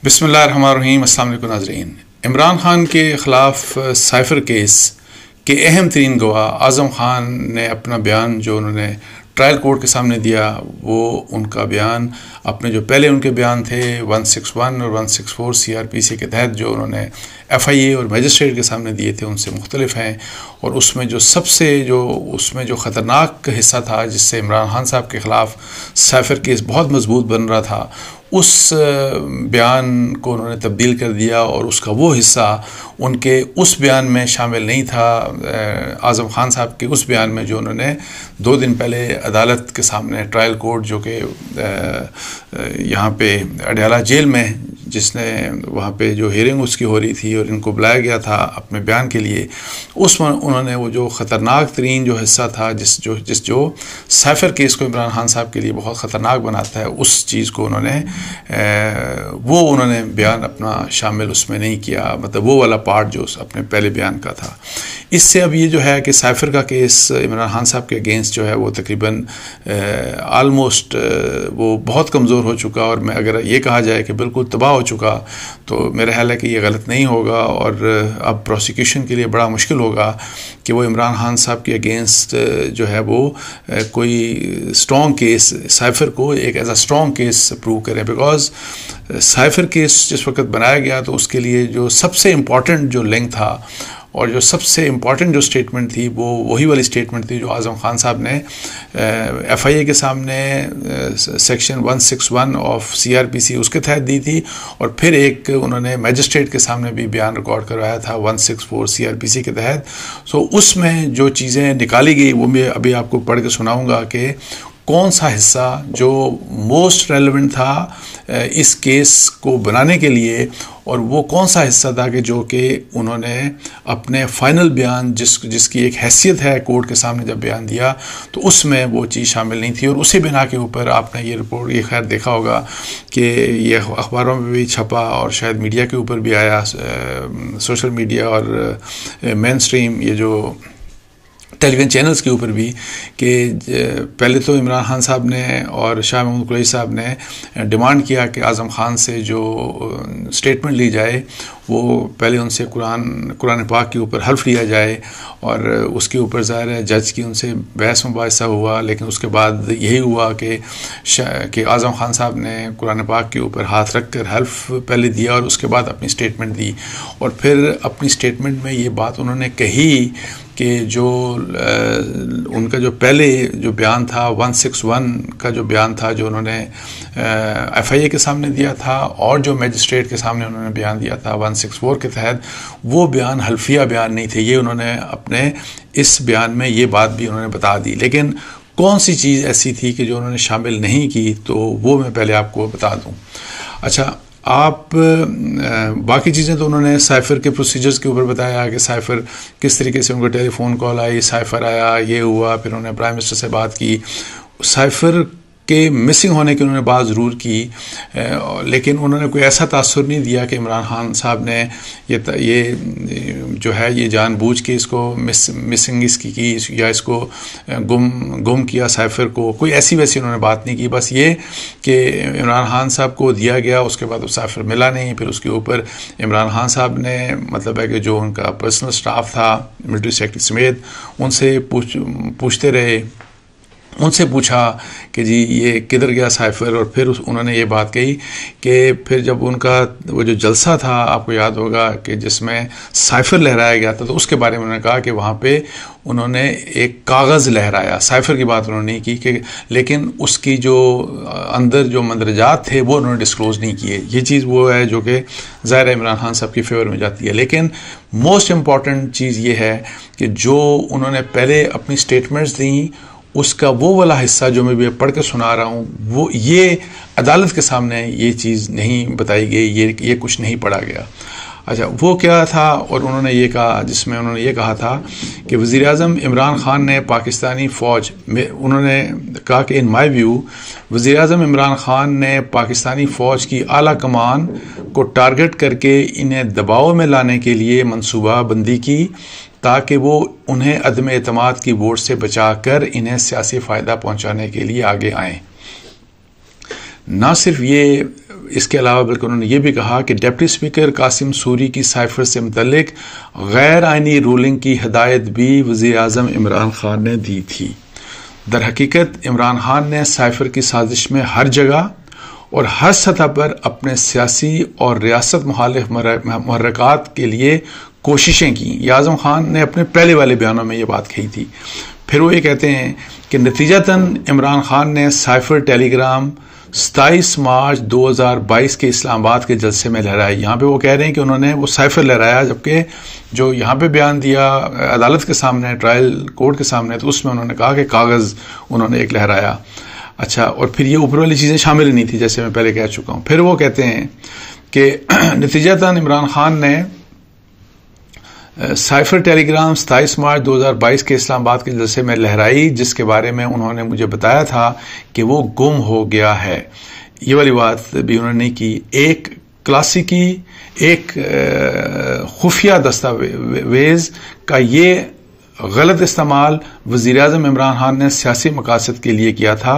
بسم اللہ الرحمن الرحیم۔ السلام علیکم ناظرین۔ عمران خان کے خلاف سائفر کیس کے اہم ترین گواہ اعظم خان نے اپنا بیان جو انہوں نے ٹرائل کورٹ کے سامنے دیا، وہ ان کا بیان اپنے جو پہلے ان کے بیان تھے 161 اور 164 CRPC کے تحت جو انہوں نے FIA اور میجسٹریٹ کے سامنے دیے تھے ان سے مختلف ہیں، اور اس میں جو سب سے اس میں جو خطرناک حصہ تھا جس سے عمران خان صاحب کے خلاف سائفر کیس بہت مضبوط بن رہا تھا، اس بیان کو انہوں نے تبدیل کر دیا اور اس کا وہ حصہ ان کے اس بیان میں شامل نہیں تھا، اعظم خان صاحب کے اس بیان میں جو انہوں نے 2 دن پہلے عدالت کے سامنے ٹرائل کورٹ جو کہ یہاں پہ اڈیالہ جیل میں جس نے وہاں پہ جو ہیئرنگ اس کی ہو رہی تھی اور ان کو بلایا گیا تھا اپنے بیان کے لیے، اس میں انہوں نے وہ جو خطرناک ترین جو حصہ تھا جس جو سائفر کیس کو عمران خان صاحب کے لیے بہت خطرناک بناتا ہے، اس چیز کو انہوں نے بیان اپنا شامل اس میں نہیں کیا، مطلب وہ والا پارٹ جو اپنے پہلے بیان کا تھا۔ اس سے اب یہ جو ہے کہ سائفر کا کیس عمران خان صاحب کے اگینسٹ جو ہے وہ تقریباً آلموسٹ وہ بہت کمزور ہو چکا، اور میں اگر یہ کہا جائے کہ بالکل تباہ ہو چکا تو میرا خیال ہے کہ یہ غلط نہیں ہوگا، اور اب پروسیکیوشن کے لیے بڑا مشکل ہوگا کہ وہ عمران خان صاحب کے اگینسٹ جو ہے وہ کوئی اسٹرانگ کیس سائفر کو ایک as a strong case prove کریں، بیکاز سائفر کیس جس وقت بنایا گیا تو اس کے لیے جو سب سے امپورٹنٹ جو لنک تھا اور جو سب سے امپورٹنٹ جو اسٹیٹمنٹ تھی وہ وہی والی اسٹیٹمنٹ تھی جو اعظم خان صاحب نے FIA کے سامنے سیکشن 161 آف CRPC اس کے تحت دی تھی، اور پھر ایک انہوں نے میجسٹریٹ کے سامنے بھی بیان ریکارڈ کروایا تھا 164 CRPC کے تحت۔ سو اس میں جو چیزیں نکالی گئی وہ میں ابھی آپ کو پڑھ کے سناؤں گا کہ کون سا حصہ جو موسٹ ریلیونٹ تھا اس کیس کو بنانے کے لیے، اور وہ کون سا حصہ تھا کہ جو کہ انہوں نے اپنے فائنل بیان جس کی ایک حیثیت ہے کورٹ کے سامنے جب بیان دیا تو اس میں وہ چیز شامل نہیں تھی، اور اسی بنا کے اوپر آپ نے یہ رپورٹ یہ خیر دیکھا ہوگا کہ یہ اخباروں میں بھی چھپا اور شاید میڈیا کے اوپر بھی آیا، سوشل میڈیا اور مین اسٹریم یہ جو ٹیلی ویژن چینلز کے اوپر بھی، کہ پہلے تو عمران خان صاحب نے اور شاہ محمود قریشی صاحب نے ڈیمانڈ کیا کہ اعظم خان سے جو اسٹیٹمنٹ لی جائے وہ پہلے ان سے قرآن پاک کے اوپر حلف لیا جائے، اور اس کے اوپر ظاہر ہے جج کی ان سے بحث مباحثہ ہوا، لیکن اس کے بعد یہی ہوا کہ اعظم خان صاحب نے قرآن پاک کے اوپر ہاتھ رکھ کر حلف پہلے دیا اور اس کے بعد اپنی اسٹیٹمنٹ دی، اور پھر اپنی اسٹیٹمنٹ میں یہ بات انہوں نے کہی کہ جو ان کا جو پہلے جو بیان تھا 161 کا جو بیان تھا جو انہوں نے FIA کے سامنے دیا تھا اور جو میجسٹریٹ کے سامنے انہوں نے بیان دیا تھا 164 کے تحت، وہ بیان حلفیہ بیان نہیں تھے، یہ انہوں نے اپنے اس بیان میں یہ بات بھی انہوں نے بتا دی، لیکن کون سی چیز ایسی تھی کہ جو انہوں نے شامل نہیں کی تو وہ میں پہلے آپ کو بتا دوں۔ اچھا، آپ باقی چیزیں تو انہوں نے سائفر کے پروسیجرز کے اوپر بتایا کہ سائفر کس طریقے سے ان کو ٹیلی فون کال آئی، سائفر آیا، یہ ہوا، پھر انہوں نے پرائم منسٹر سے بات کی، سائفر کے مسنگ ہونے کی انہوں نے بات ضرور کی، لیکن انہوں نے کوئی ایسا تاثر نہیں دیا کہ عمران خان صاحب نے یہ جو ہے یہ جان بوجھ کے اس کو مسنگ اس کی یا اس کو گم کیا سائفر کو، کوئی ایسی ویسی انہوں نے بات نہیں کی، بس یہ کہ عمران خان صاحب کو دیا گیا، اس کے بعد وہ سائفر ملا نہیں، پھر اس کے اوپر عمران خان صاحب نے مطلب ہے کہ جو ان کا پرسنل سٹاف تھا ملٹری سیکرٹری سمیت ان سے پوچھتے رہے، ان سے پوچھا کہ جی یہ کدھر گیا سائفر، اور پھر انہوں نے یہ بات کہی کہ پھر جب ان کا وہ جو جلسہ تھا آپ کو یاد ہوگا کہ جس میں سائفر لہرایا گیا تھا، تو اس کے بارے میں انہوں نے کہا کہ وہاں پہ انہوں نے ایک کاغذ لہرایا، سائفر کی بات انہوں نے نہیں کی، لیکن اس کی جو اندر جو مندرجات تھے وہ انہوں نے ڈسکلوز نہیں کیے۔ یہ چیز وہ ہے جو کہ ظاہر عمران خان صاحب کی فیور میں جاتی ہے، لیکن موسٹ امپورٹنٹ چیز یہ ہے کہ جو انہوں نے پہلے اپنی اسٹیٹمنٹس دیں اس کا وہ والا حصہ جو میں بھی پڑھ کے سنا رہا ہوں، وہ یہ عدالت کے سامنے یہ چیز نہیں بتائی گئی، یہ کچھ نہیں پڑھا گیا۔ اچھا، وہ کیا تھا، اور انہوں نے یہ کہا جس میں انہوں نے یہ کہا تھا کہ وزیر اعظم عمران خان نے پاکستانی فوج میں، انہوں نے کہا کہ ان مائی ویو وزیر اعظم عمران خان نے پاکستانی فوج کی اعلیٰ کمان کو ٹارگٹ کر کے انہیں دباؤ میں لانے کے لیے منصوبہ بندی کی تاکہ وہ انہیں عدم اعتماد کی ووٹ سے بچا کر انہیں سیاسی فائدہ پہنچانے کے لیے آگے آئیں۔ نہ صرف یہ اس کے علاوہ بلکہ انہوں نے یہ بھی کہا کہ ڈپٹی اسپیکر قاسم سوری کی سائفر سے متعلق غیر آئینی رولنگ کی ہدایت بھی وزیر اعظم عمران خان نے دی تھی۔ در حقیقت عمران خان نے سائفر کی سازش میں ہر جگہ اور ہر سطح پر اپنے سیاسی اور ریاست مخالف محرکات کے لیے کوششیں کی۔ یہ اعظم خان نے اپنے پہلے والے بیانوں میں یہ بات کہی تھی۔ پھر وہ یہ کہتے ہیں کہ نتیجتاً عمران خان نے سائفر ٹیلی گرام 27 مارچ 2022 کے اسلام آباد کے جلسے میں لہرائی۔ یہاں پہ وہ کہہ رہے ہیں کہ انہوں نے وہ سائفر لہرایا، جبکہ جو یہاں پہ بیان دیا عدالت کے سامنے، ٹرائل کورٹ کے سامنے، تو اس میں انہوں نے کہا کہ کاغذ انہوں نے ایک لہرایا۔ اچھا، اور پھر یہ اوپر والی چیزیں شامل ہی نہیں تھی، جیسے میں پہلے کہہ چکا ہوں۔ پھر وہ کہتے ہیں کہ نتیجتاً عمران خان نے سائفر ٹیلی گرام 27 مارچ 2022 کے اسلام آباد کے جلسے میں لہرائی، جس کے بارے میں انہوں نے مجھے بتایا تھا کہ وہ گم ہو گیا ہے۔ یہ والی بات بھی انہوں نے نہیں کی۔ ایک کلاسیکی، ایک خفیہ دستاویز کا یہ غلط استعمال وزیر اعظم عمران خان نے سیاسی مقاصد کے لیے کیا تھا،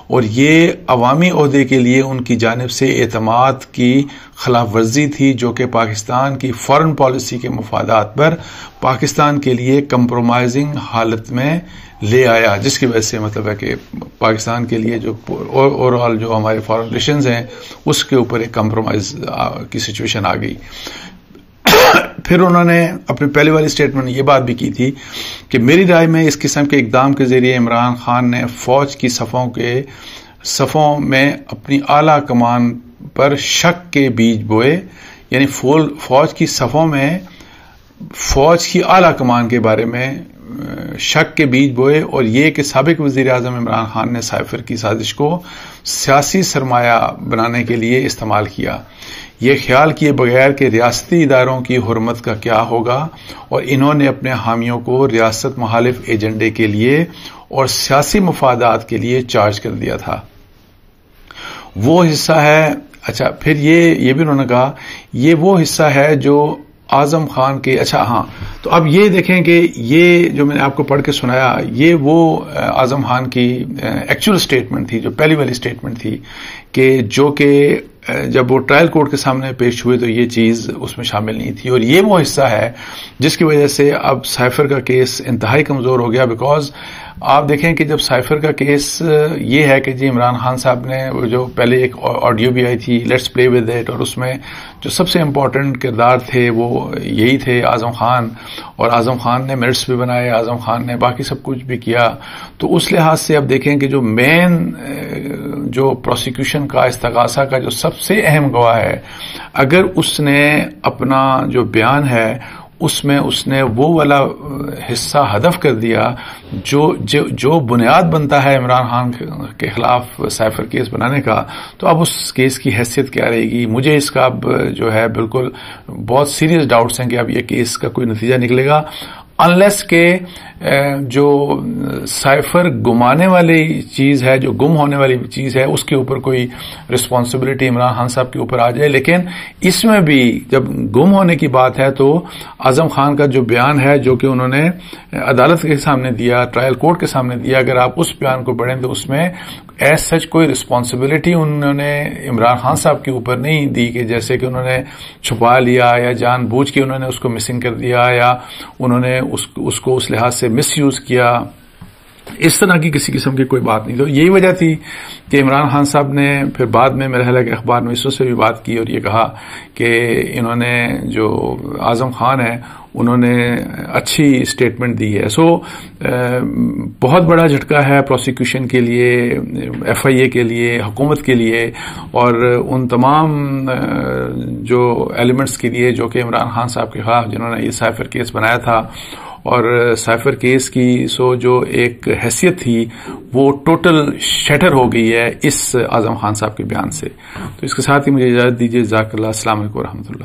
اور یہ عوامی عہدے کے لیے ان کی جانب سے اعتماد کی خلاف ورزی تھی، جو کہ پاکستان کی فارن پالیسی کے مفادات پر پاکستان کے لیے کمپرومائزنگ حالت میں لے آیا، جس کی وجہ سے مطلب ہے کہ پاکستان کے لیے جو اوور آل جو ہمارے فارن ریلیشنز ہیں اس کے اوپر ایک کمپرومائز کی سچویشن آ گئی۔ پھر انہوں نے اپنے پہلے والی اسٹیٹمنٹ میں یہ بات بھی کی تھی کہ میری رائے میں اس قسم کے اقدام کے ذریعے عمران خان نے فوج کی صفوں میں اپنی اعلیٰ کمان پر شک کے بیج بوئے، یعنی فوج کی صفوں میں فوج کی اعلیٰ کمان کے بارے میں شک کے بیج بوئے، اور یہ کہ سابق وزیر اعظم عمران خان نے سائفر کی سازش کو سیاسی سرمایہ بنانے کے لیے استعمال کیا، یہ خیال کیے بغیر کہ ریاستی اداروں کی حرمت کا کیا ہوگا، اور انہوں نے اپنے حامیوں کو ریاست مخالف ایجنڈے کے لیے اور سیاسی مفادات کے لیے چارج کر دیا تھا۔ وہ حصہ ہے، اچھا پھر یہ بھی انہوں نے کہا یہ وہ حصہ ہے جو اعظم خان کے، اچھا ہاں، تو اب یہ دیکھیں کہ یہ جو میں نے آپ کو پڑھ کے سنایا یہ وہ اعظم خان کی ایکچوئل اسٹیٹمنٹ تھی، جو پہلی والی اسٹیٹمنٹ تھی، کہ جو کہ جب وہ ٹرائل کورٹ کے سامنے پیش ہوئے تو یہ چیز اس میں شامل نہیں تھی، اور یہ وہ حصہ ہے جس کی وجہ سے اب سائفر کا کیس انتہائی کمزور ہو گیا۔ بیکاز آپ دیکھیں کہ جب سائفر کا کیس یہ ہے کہ جی عمران خان صاحب نے جو پہلے ایک آڈیو بھی آئی تھی لیٹس پلے ود اٹ، اور اس میں جو سب سے امپورٹنٹ کردار تھے وہ یہی تھے اعظم خان، اور اعظم خان نے منٹس بھی بنائے، اعظم خان نے باقی سب کچھ بھی کیا۔ تو اس لحاظ سے اب دیکھیں کہ جو مین جو پروسیکیوشن کا استغاثہ کا جو سب سے اہم گواہ ہے، اگر اس نے اپنا جو بیان ہے اس میں اس نے وہ والا حصہ ہدف کر دیا جو بنیاد بنتا ہے عمران خان کے خلاف سائفر کیس بنانے کا، تو اب اس کیس کی حیثیت کیا رہے گی؟ مجھے اس کا اب جو ہے بالکل بہت سیریس ڈاؤٹس ہیں کہ اب یہ کیس کا کوئی نتیجہ نکلے گا، انلیس کہ جو سائفر گمانے والی چیز ہے، جو گم ہونے والی چیز ہے، اس کے اوپر کوئی رسپانسبلٹی عمران خان صاحب کے اوپر آ جائے۔ لیکن اس میں بھی جب گم ہونے کی بات ہے تو اعظم خان کا جو بیان ہے جو کہ انہوں نے عدالت کے سامنے دیا، ٹرائل کورٹ کے سامنے دیا، اگر آپ اس بیان کو پڑھیں تو اس میں ایز سچ کوئی رسپانسبلٹی انہوں نے عمران خان صاحب کے اوپر نہیں دی کہ جیسے کہ انہوں نے چھپا لیا یا جان بوجھ کے انہوں نے اس کو مسنگ کر دیا یا انہوں نے اس کو اس لحاظ سے مس یوز کیا، اس طرح کی کسی قسم کی کوئی بات نہیں۔ تو یہی وجہ تھی کہ عمران خان صاحب نے پھر بعد میں میرے خیال ہے کہ اخبار نویسوں سے بھی بات کی اور یہ کہا کہ انہوں نے جو اعظم خان ہے انہوں نے اچھی اسٹیٹمنٹ دی ہے۔ سو بہت بڑا جھٹکا ہے پروسیکیوشن کے لیے، ایف آئی اے کے لیے، حکومت کے لیے، اور ان تمام جو ایلیمنٹس کے لیے جو کہ عمران خان صاحب کے خلاف جنہوں نے یہ سائفر کیس بنایا تھا، اور سائفر کیس کی جو ایک حیثیت تھی وہ ٹوٹل شیٹر ہو گئی ہے اس اعظم خان صاحب کے بیان سے۔ تو اس کے ساتھ ہی مجھے اجازت دیجیے، جزاک اللہ، السلام علیکم ورحمۃ اللہ۔